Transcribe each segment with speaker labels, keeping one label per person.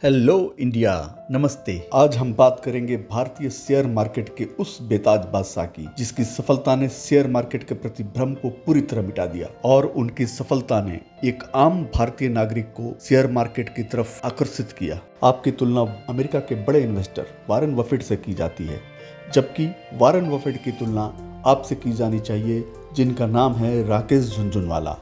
Speaker 1: Hello India, नमस्ते। आज हम बात करेंगे भारतीय शेयर मार्केट के उस बेताज बादशाह की जिसकी सफलता ने शेयर मार्केट के प्रति भ्रम को पूरी तरह मिटा दिया और उनकी सफलता ने एक आम भारतीय नागरिक को शेयर मार्केट की तरफ आकर्षित किया। आपकी तुलना अमेरिका के बड़े इन्वेस्टर वॉरेन बफेट से की जाती है, जबकि वॉरेन बफेट की तुलना आपसे की जानी चाहिए जिनका नाम है राकेश झुनझुनवाला।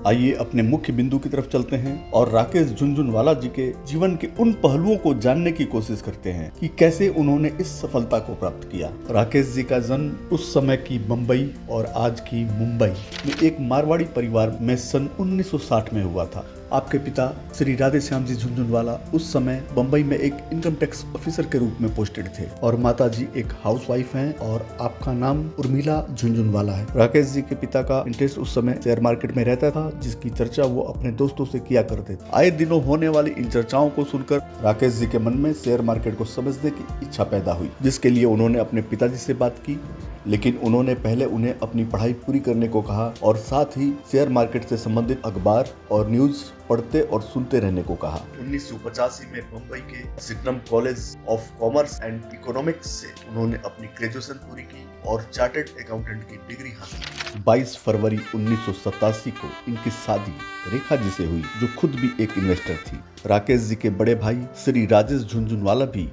Speaker 1: आइए अपने मुख्य बिंदु की तरफ चलते हैं और राकेश झुनझुनवाला जी के जीवन के उन पहलुओं को जानने की कोशिश करते हैं कि कैसे उन्होंने इस सफलता को प्राप्त किया। राकेश जी का जन्म उस समय की बम्बई और आज की मुंबई में एक मारवाड़ी परिवार में सन 1960 में हुआ था। आपके पिता श्री राधे श्याम जी झुनझुनवाला उस समय बम्बई में एक इनकम टैक्स ऑफिसर के रूप में पोस्टेड थे और माता जी एक हाउसवाइफ हैं और आपका नाम उर्मिला झुनझुनवाला है। राकेश जी के पिता का इंटरेस्ट उस समय शेयर मार्केट में रहता था, जिसकी चर्चा वो अपने दोस्तों से किया करते थे। आए दिनों होने वाली इन चर्चाओं को सुनकर राकेश जी के मन में शेयर मार्केट को समझने की इच्छा पैदा हुई, जिसके लिए उन्होंने अपने पिताजी से बात की, लेकिन उन्होंने पहले उन्हें अपनी पढ़ाई पूरी करने को कहा और साथ ही शेयर मार्केट से संबंधित अखबार और न्यूज पढ़ते और सुनते रहने को कहा। 1985 में मुंबई के Sydenham college of commerce and economics से उन्होंने अपनी ग्रेजुएशन पूरी की और चार्टर्ड अकाउंटेंट की डिग्री हासिल की। 22 फरवरी 1987 को इनकी शादी रेखा जी से हुई, जो खुद भी एक इन्वेस्टर थी। राकेश जी के बड़े भाई श्री राजेश झुनझुनवाला भी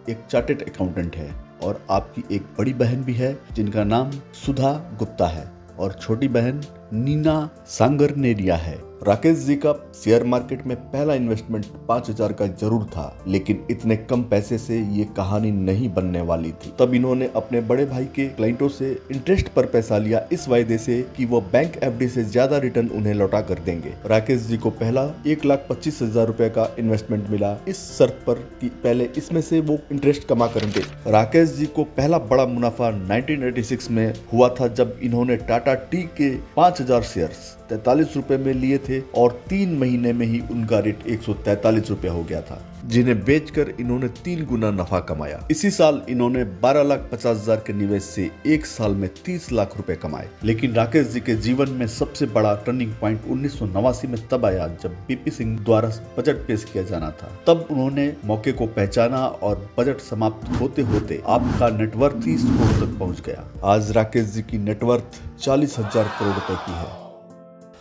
Speaker 1: एक चार्टर्ड अकाउंटेंट है और आपकी एक बड़ी बहन भी है जिनका नाम सुधा गुप्ता है और छोटी बहन नीना सांगरनेरिया है। राकेश जी का शेयर मार्केट में पहला इन्वेस्टमेंट 5,000 का जरूर था, लेकिन इतने कम पैसे से ये कहानी नहीं बनने वाली थी। तब इन्होंने अपने बड़े भाई के क्लाइंटों से इंटरेस्ट पर पैसा लिया, इस वायदे से कि वो बैंक एफडी से ज्यादा रिटर्न उन्हें लौटा कर देंगे। राकेश जी को पहला 1,25,000 रुपए का इन्वेस्टमेंट मिला, इस शर्त पर कि पहले इसमें से वो इंटरेस्ट कमा कर दे। राकेश जी को पहला बड़ा मुनाफा 1986 में हुआ था, जब इन्होंने टाटा टी के 5,000 शेयर्स 43 रुपए में लिए थे और 3 महीने में ही उनका रेट 143 रुपए हो गया था, जिन्हें बेचकर इन्होंने 3 गुना नफा कमाया। इसी साल इन्होंने 12,50,000 के निवेश से एक साल में 30 लाख रुपए कमाए। लेकिन राकेश जी के जीवन में सबसे बड़ा टर्निंग पॉइंट 1989 में तब आया जब बीपी सिंह द्वारा बजट पेश किया जाना था। तब उन्होंने मौके को पहचाना और बजट समाप्त होते होते आपका नेटवर्थ 30 करोड़ तक पहुंच गया। आज राकेश जी की नेटवर्थ 40,000 करोड़ रुपए की है।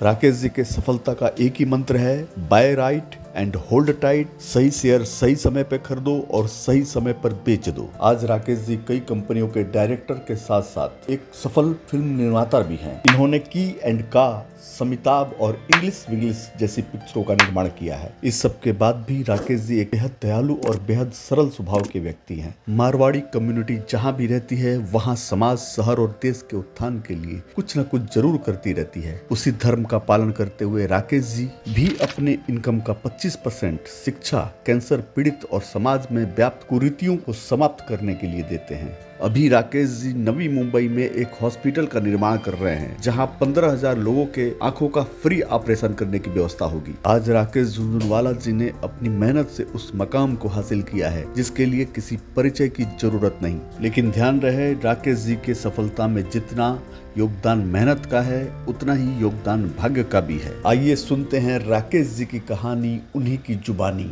Speaker 1: राकेश जी के सफलता का एक ही मंत्र है, buy right and hold tight. सही शेयर सही समय पर खरीदो और सही समय पर बेच दो। आज राकेश जी कई कंपनियों के डायरेक्टर के साथ साथ एक सफल फिल्म निर्माता भी हैं। इन्होंने की एंड का, समिताभ और इंग्लिश विंग्लिश जैसी पिक्चरों का निर्माण किया है। इस सब के बाद भी राकेश जी एक बेहद दयालु और बेहद सरल स्वभाव के व्यक्ति हैं। मारवाड़ी कम्युनिटी जहाँ भी रहती है वहाँ समाज, शहर और देश के उत्थान के लिए कुछ न कुछ जरूर करती रहती है। उसी धर्म का पालन करते हुए राकेश जी भी अपने इनकम का 25% शिक्षा, कैंसर पीड़ित और समाज में व्याप्त कुरीतियों को समाप्त करने के लिए देते हैं। अभी राकेश जी नवी मुंबई में एक हॉस्पिटल का निर्माण कर रहे हैं, जहां 15,000 लोगों के आंखों का फ्री ऑपरेशन करने की व्यवस्था होगी। आज राकेश झुनझुनवाला जी ने अपनी मेहनत से उस मकाम को हासिल किया है जिसके लिए किसी परिचय की जरूरत नहीं। लेकिन ध्यान रहे, राकेश जी के सफलता में जितना योगदान मेहनत का है उतना ही योगदान भाग्य का भी है। आइए सुनते हैं राकेश जी की कहानी उन्हीं की जुबानी।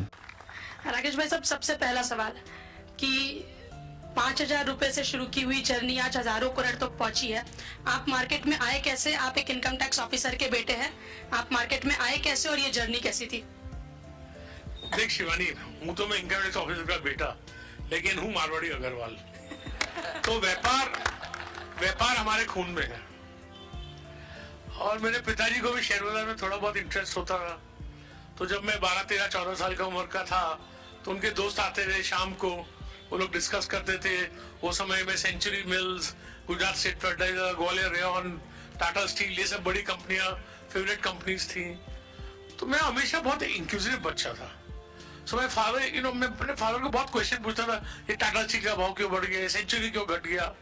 Speaker 2: राकेश भाई, सबसे पहला सवाल कि 5,000 रुपए से शुरू की हुई जर्नी आज हजारों करोड़ तक पहुंची है। आप मार्केट में आए कैसे? आप एक इनकम टैक्स ऑफिसर के बेटे हैं, आप मार्केट में आए कैसे और ये जर्नी कैसी थी?
Speaker 3: देख शिवानी, हूँ तो मैं इनकम टैक्स ऑफिसर का बेटा, लेकिन हूँ मारवाड़ी अग्रवाल। तो व्यापार हमारे खून में है और मेरे पिताजी को भी शेयर बाजार में थोड़ा बहुत इंटरेस्ट होता था। तो जब मैं 12, 13, 14 साल का उम्र का था तो उनके दोस्त आते थे शाम को, वो लोग डिस्कस करते थे। वो समय में Century Mills, Gujarat State Fertilizer, Gwalior Rayon, Tata Steel, ये सब बड़ी कंपनियां फेवरेट कंपनीज थी। तो मैं हमेशा बहुत इंक्लूसिव बच्चा था। सो माय फादर, मैं अपने फादर को बहुत क्वेश्चन पूछता था, ये टाटा स्टील का भाव क्यों बढ़ गया, सेंचुरी क्यों घट गया।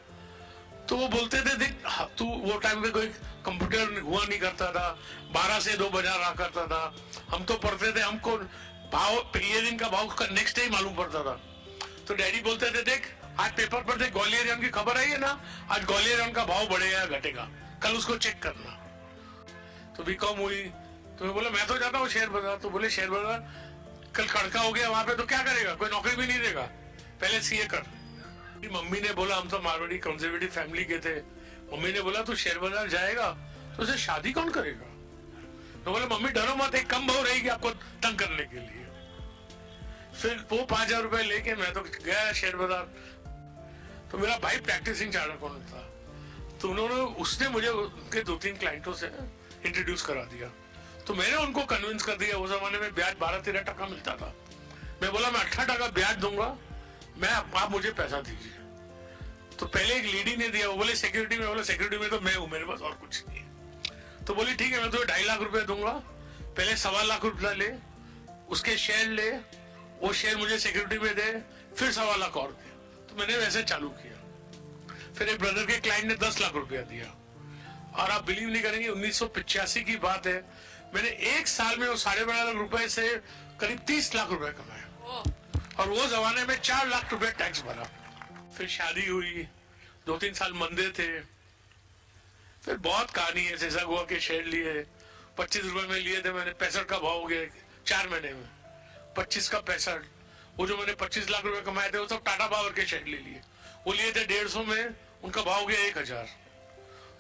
Speaker 3: तो वो बोलते थे, देख तू, वो टाइम पे कोई कंप्यूटर हुआ नहीं करता था, 12 से 2 बजा रहा करता था। हम तो पढ़ते थे, हमको भाव पहले दिन का भाव नेक्स्ट डे मालूम पड़ता था। तो डैडी बोलते थे, देख आज पेपर पर देख ग्वालियर रेयन की खबर आई है ना, आज ग्वालियर रेयन का भाव बढ़ेगा या घटेगा, कल उसको चेक करना। तो बीकॉम हुई, तो मैं बोला मैं तो जाता हूँ शेयर बाजार। तो बोले शेयर बाजार कल खड़का हो गया वहां पे तो क्या करेगा, कोई नौकरी भी नहीं देगा, पहले सीए कर। मम्मी ने बोला, हम तो मारवाड़ी कंजर्वेटिव फैमिली के थे, मम्मी ने बोला तू शेयर बाजार जाएगा तो उसे शादी कौन करेगा। तो बोले मम्मी डरो मत, एक कम बहू रहेगी आपको तंग करने के लिए। फिर वो 5,000 रुपए लेके मैं तो गया शेयर बाजार। तो मेरा भाई प्रैक्टिसिंग चार्टर्ड अकाउंटेंट था, तो उसने मुझे उनके 2-3 क्लाइंटों से इंट्रोड्यूस करा दिया। तो मैंने उनको कन्विंस कर दिया, उस जमाने में ब्याज 12-13% मिलता था। मैं बोला मैं 18% ब्याज दूंगा, मैं आप मुझे पैसा दीजिए। तो पहले एक लेडी ने दिया, वो बोले सिक्योरिटी में, बोला सिक्योरिटी में तो मैं हूं, मेरे पास और कुछ नहीं है। तो बोली ठीक है मैं तुम्हें 2.5 लाख रुपए दूंगा, पहले 1.25 लाख रुपया ले, उसके शेयर ले, वो शेयर मुझे सिक्योरिटी में दे, फिर 1.25 लाख और दे। तो मैंने वैसे चालू किया। फिर एक ब्रदर के क्लाइंट ने 10 लाख रुपया दिया, और आप बिलीव नहीं करेंगे 1985 की बात है, मैंने एक साल में वो 12.5 लाख रुपए से करीब 30 लाख रुपए कमाए, और वो जमाने में 4 लाख रुपए टैक्स भरा। फिर शादी हुई, 2-3 साल मंदे थे। फिर बहुत कहानी है, जैसा गोवा के शेयर लिए 25 रुपए में लिए थे मैंने, 65 का भाव हो गया 4 महीने में, 25 का 65। वो जो मैंने 25 लाख रुपए कमाए थे वो सब टाटा पावर के शेयर ले लिए, वो लिए थे 150 में, उनका भाव हो गया 1,000,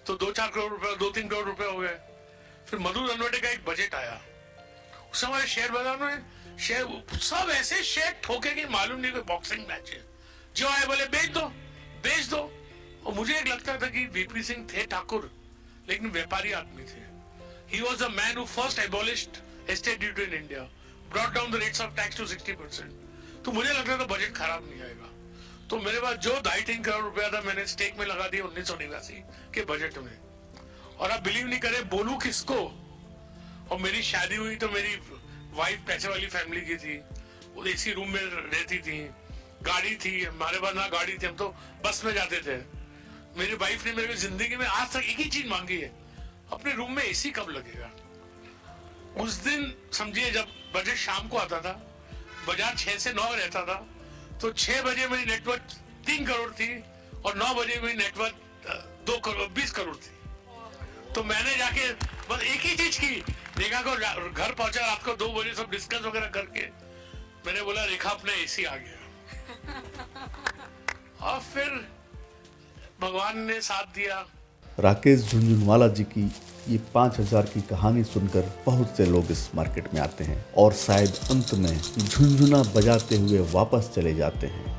Speaker 3: तो 2-4 करोड़ रुपए, 2-3 करोड़ रुपए हो गए। फिर मधु रनवटे का एक बजट आया, उस हमारे शेयर बाजार में शेयर सब ऐसे शेयर ठोके कि मालूम नहीं कोई बॉक्सिंग मैच है, जो आए बोले बेच दो बेच दो। और मुझे एक लगता था कि वीपी सिंह थे ठाकुर, लेकिन व्यापारी आदमी थे। He was the man who first abolished estate duty in India, brought down the rates of tax to 60%. तो मुझे लगता था बजट खराब नहीं आएगा। तो मेरे पास जो 2.5-3 करोड़ रुपया था मैंने स्टेक में लगा दिया 1989 के बजट में। और आप बिलीव नहीं करें, बोलूं किसको। और मेरी शादी हुई तो मेरी वाइफ पैसे वाली फैमिली की थी, वो एसी रूम में रहती थी, गाड़ी थी, हमारे पास ना गाड़ी थी, हम तो बस में जाते थे। मेरी वाइफ ने मेरे जिंदगी में आज तक एक ही चीज मांगी है, अपने रूम में एसी कब लगेगा। उस दिन समझिए जब बजट शाम को आता था, बाजार 6 से 9 रहता था, तो 6 बजे मेरी नेटवर्थ 3 करोड़ थी और 9 बजे मेरी नेटवर्थ 2 करोड़ 20 करोड़ थी। तो मैंने जाके बस एक ही चीज की, रेखा को घर पहुंचा रात को 2 बजे, सब डिस्कस वगैरह करके मैंने बोला रेखा अपना एसी आ गया। और फिर भगवान ने साथ दिया।
Speaker 1: राकेश झुनझुनवाला जी की ये 5,000 की कहानी सुनकर बहुत से लोग इस मार्केट में आते हैं और शायद अंत में झुनझुना बजाते हुए वापस चले जाते हैं।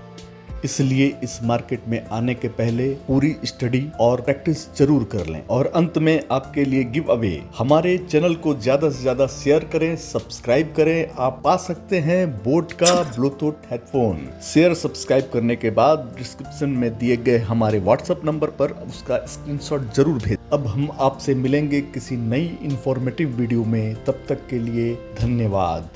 Speaker 1: इसलिए इस मार्केट में आने के पहले पूरी स्टडी और प्रैक्टिस जरूर कर लें। और अंत में आपके लिए गिव अवे, हमारे चैनल को ज्यादा से ज्यादा शेयर करें, सब्सक्राइब करें। आप पा सकते हैं बोट का ब्लूटूथ हेडफोन। शेयर सब्सक्राइब करने के बाद डिस्क्रिप्शन में दिए गए हमारे व्हाट्सएप नंबर पर उसका स्क्रीनशॉट जरूर भेजें। अब हम आपसे मिलेंगे किसी नई इंफॉर्मेटिव वीडियो में, तब तक के लिए धन्यवाद।